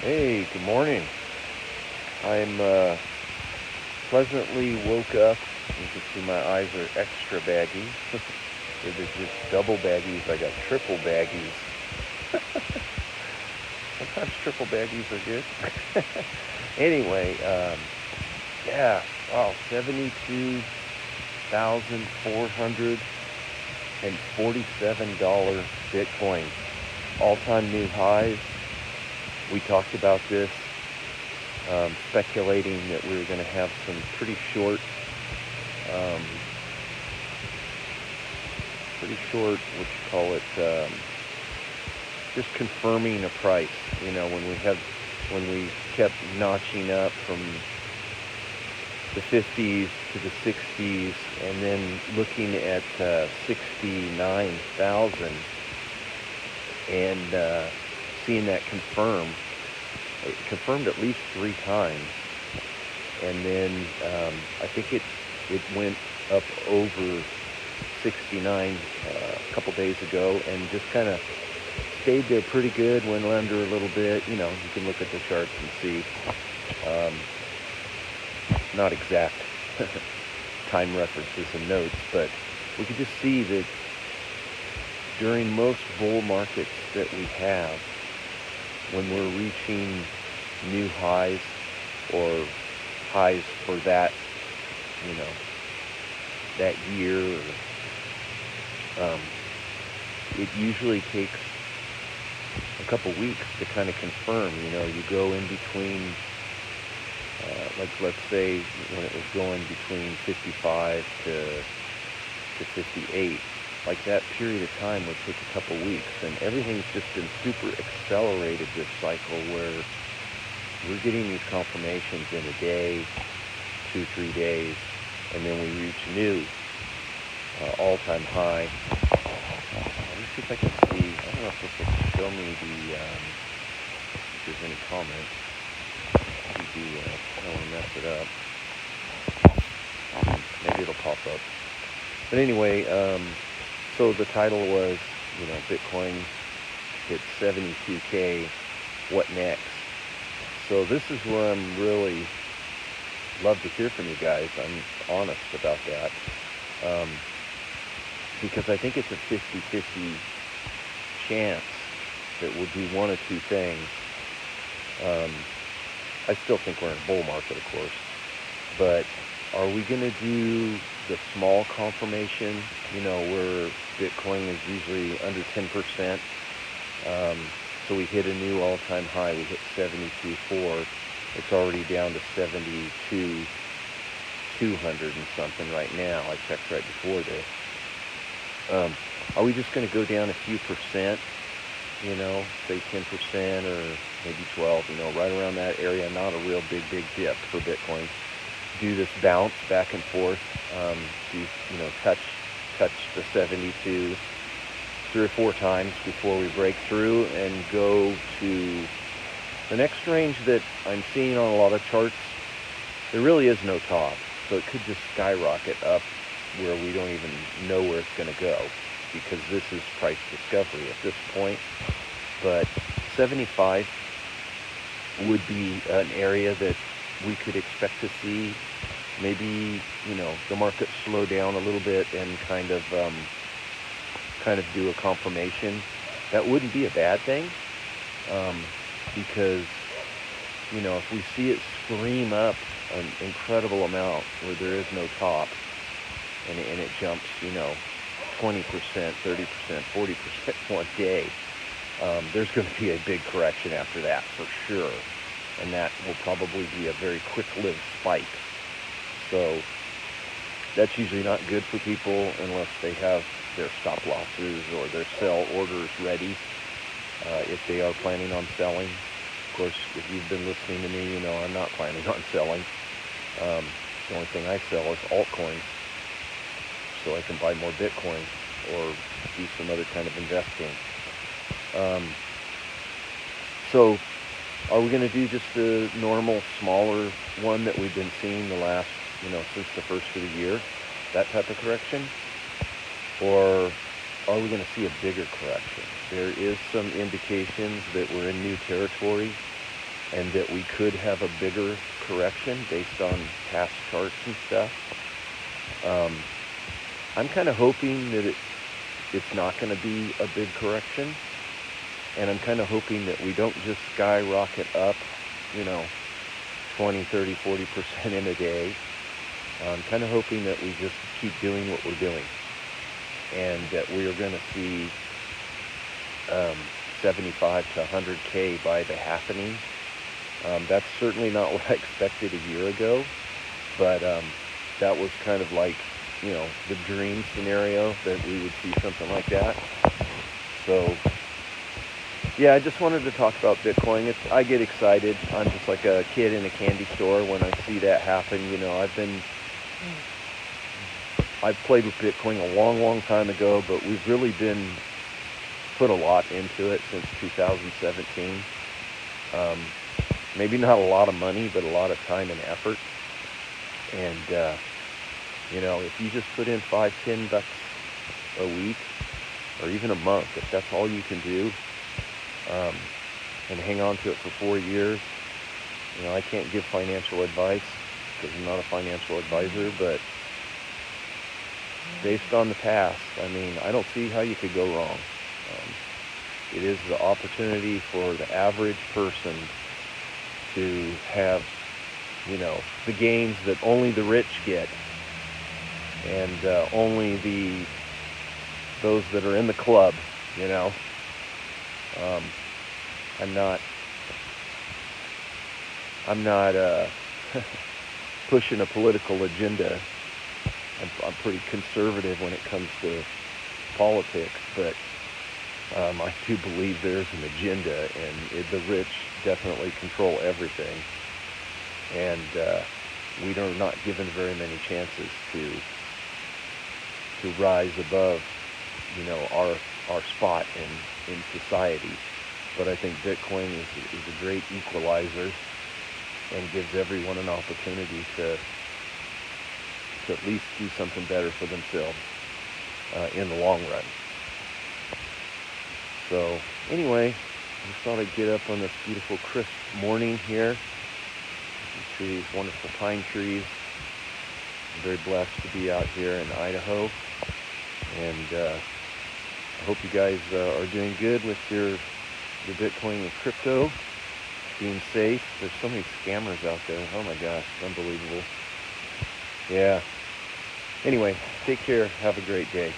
Hey, good morning. I'm pleasantly woke up. You can see my eyes are extra baggy. They're just double baggies. I got triple baggies. Sometimes triple baggies are good. Anyway, yeah, wow, $72,447 Bitcoin. All-time new highs. We talked about this, speculating that we were going to have some pretty short, what you call it, just confirming a price. When we kept notching up from the 50s to the 60s, and then looking at 69,000 and seeing that confirm. It confirmed at least 3 times, and then I think it went up over 69 a couple days ago, and just kind of stayed there pretty good. Went under a little bit. You can look at the charts and see. Not exact time references and notes, but we can just see that during most bull markets that we have, when we're reaching new highs or highs for that, that year, it usually takes a couple weeks to kind of confirm. You go in between, let's say when it was going between 55 to 58, like that period of time would take a couple weeks, and everything's just been super accelerated this cycle, where we're getting these confirmations in a day, 2-3 days, and then we reach new all-time high. Let me see if I can see. I don't know if this will show me if there's any comments. I don't want to mess it up. Maybe it'll pop up. But anyway, so the title was, Bitcoin hit 72K, what next? So this is where I'm really love to hear from you guys. I'm honest about that. Because I think it's a 50-50 chance that we'll do one of two things. I still think we're in a bull market, of course, but are we going to do the small confirmation, where Bitcoin is usually under 10%? So we hit a new all-time high. We hit 72.4. It's already down to 72,200 and something right now. I checked right before this. Are we just going to go down a few percent, say 10% or maybe 12, right around that area? Not a real big dip for Bitcoin. Do this bounce back and forth, touch the 72 3 or 4 times before we break through and go to the next range that I'm seeing on a lot of charts. There really is no top, so it could just skyrocket up where we don't even know where it's going to go, because this is price discovery at this point. But 75 would be an area that we could expect to see maybe, the market slow down a little bit and kind of do a confirmation. That wouldn't be a bad thing, because, if we see it scream up an incredible amount where there is no top, and it jumps, 20%, 30%, 40% one day, there's going to be a big correction after that for sure. And that will probably be a very quick-lived spike. So that's usually not good for people unless they have their stop losses or their sell orders ready, if they are planning on selling. Of course, if you've been listening to me, I'm not planning on selling. The only thing I sell is altcoins, so I can buy more Bitcoin or do some other kind of investing. So are we going to do just the normal, smaller one that we've been seeing the last, since the first of the year, that type of correction? Or are we going to see a bigger correction? There is some indications that we're in new territory. and that we could have a bigger correction based on past charts and stuff. I'm kind of hoping that it's not going to be a big correction, and I'm kind of hoping that we don't just skyrocket up, 20, 30, 40% in a day. I'm kind of hoping that we just keep doing what we're doing, and that we are going to see 75 to 100K by the halvening. That's certainly not what I expected a year ago, but that was kind of like, the dream scenario, that we would see something like that. So, yeah, I just wanted to talk about Bitcoin. I get excited. I'm just like a kid in a candy store when I see that happen. I've played with Bitcoin a long, long time ago, but we've really been put a lot into it since 2017. Maybe not a lot of money, but a lot of time and effort. And, if you just put in $5-10 a week, or even a month, if that's all you can do, and hang on to it for 4 years, I can't give financial advice because I'm not a financial advisor, but based on the past, I don't see how you could go wrong. It is the opportunity for the average person to have, the gains that only the rich get, and only those that are in the club. I'm not pushing a political agenda. I'm pretty conservative when it comes to politics, but I do believe there's an agenda, and the rich definitely control everything, and we are not given very many chances to rise above, our spot in society. But I think Bitcoin is a great equalizer, and gives everyone an opportunity to at least do something better for themselves in the long run. So anyway, I just thought I'd get up on this beautiful crisp morning here. You can see these wonderful pine trees. I'm very blessed to be out here in Idaho, and I hope you guys are doing good with your Bitcoin and crypto, being safe. There's so many scammers out there. Oh my gosh, it's unbelievable. Yeah. Anyway, take care. Have a great day.